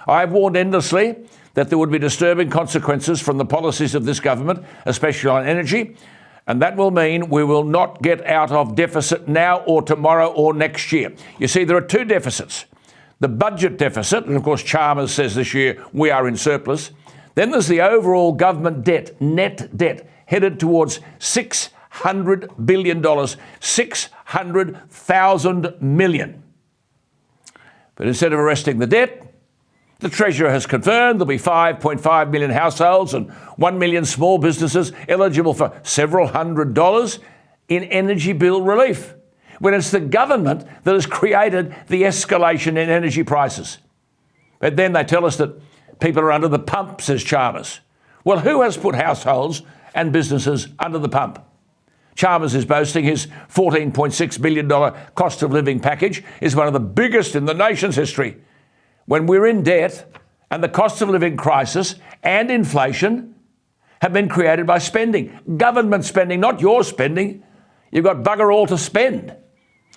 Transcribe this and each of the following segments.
I have warned endlessly that there would be disturbing consequences from the policies of this government, especially on energy, and that will mean we will not get out of deficit now or tomorrow or next year. You see, there are two deficits. The budget deficit, and of course Chalmers says this year we are in surplus. Then there's the overall government debt, net debt, headed towards $600 billion, 600,000 million. But instead of arresting the debt, the Treasurer has confirmed there'll be 5.5 million households and 1 million small businesses eligible for several $100s in energy bill relief, when it's the government that has created the escalation in energy prices. But then they tell us that people are under the pump, says Chalmers. Well, who has put households and businesses under the pump? Chalmers is boasting his $14.6 billion cost of living package is one of the biggest in the nation's history. When we're in debt and the cost of living crisis and inflation have been created by spending, government spending, not your spending. You've got bugger all to spend.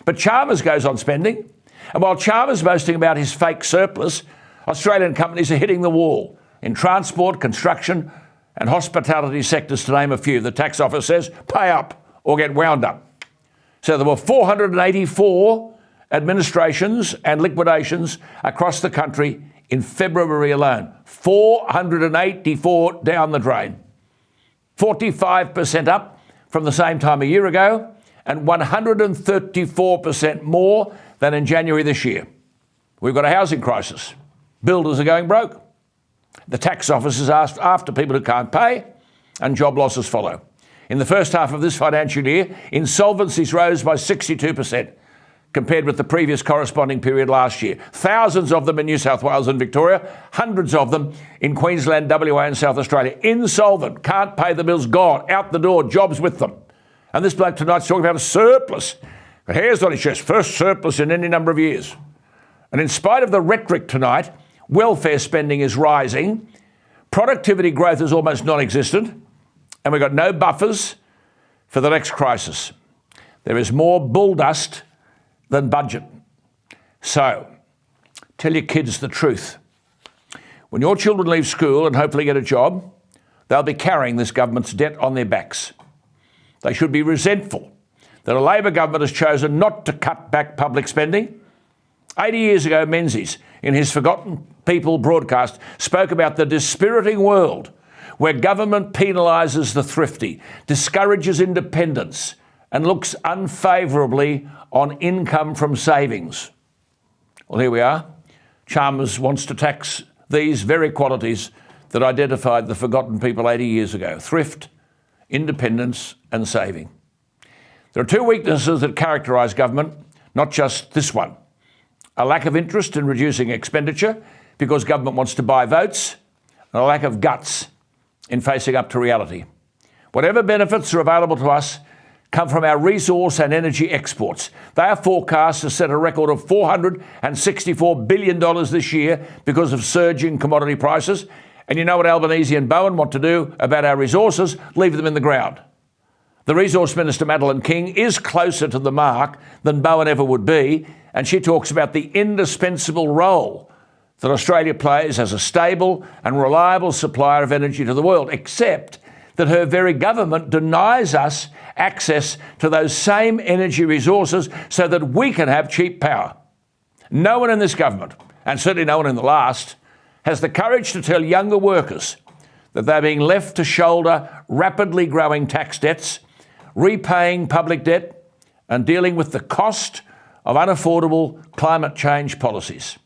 But Chalmers goes on spending. And while Chalmers is boasting about his fake surplus, Australian companies are hitting the wall in transport, construction and hospitality sectors, to name a few. The tax office says pay up or get wound up. So there were 484 administrations and liquidations across the country in February alone. 484 down the drain. 45% up from the same time a year ago and 134% more than in January this year. We've got a housing crisis. Builders are going broke. The tax office is asked after people who can't pay, and job losses follow. In the first half of this financial year, insolvencies rose by 62%. Compared with the previous corresponding period last year. Thousands of them in New South Wales and Victoria, hundreds of them in Queensland, WA and South Australia. Insolvent, can't pay the bills, gone, out the door, jobs with them. And this bloke tonight's talking about a surplus. The hair's on his chest, first surplus in any number of years. And in spite of the rhetoric tonight, welfare spending is rising, productivity growth is almost non-existent, and we've got no buffers for the next crisis. There is more bull dust than budget. So, tell your kids the truth. When your children leave school and hopefully get a job, they'll be carrying this government's debt on their backs. They should be resentful that a Labor government has chosen not to cut back public spending. 80 years ago, Menzies, in his Forgotten People broadcast, spoke about the dispiriting world where government penalises the thrifty, discourages independence, and looks unfavourably on income from savings. Well, here we are. Chalmers wants to tax these very qualities that identified the forgotten people 80 years ago: thrift, independence and saving. There are two weaknesses that characterise government, not just this one. A lack of interest in reducing expenditure because government wants to buy votes, and a lack of guts in facing up to reality. Whatever benefits are available to us come from our resource and energy exports. They are forecast to set a record of $464 billion this year because of surging commodity prices. And you know what Albanese and Bowen want to do about our resources? Leave them in the ground. The Resource Minister, Madeleine King, is closer to the mark than Bowen ever would be, and she talks about the indispensable role that Australia plays as a stable and reliable supplier of energy to the world, except that her very government denies us access to those same energy resources so that we can have cheap power. No one in this government, and certainly no one in the last, has the courage to tell younger workers that they're being left to shoulder rapidly growing tax debts, repaying public debt, and dealing with the cost of unaffordable climate change policies.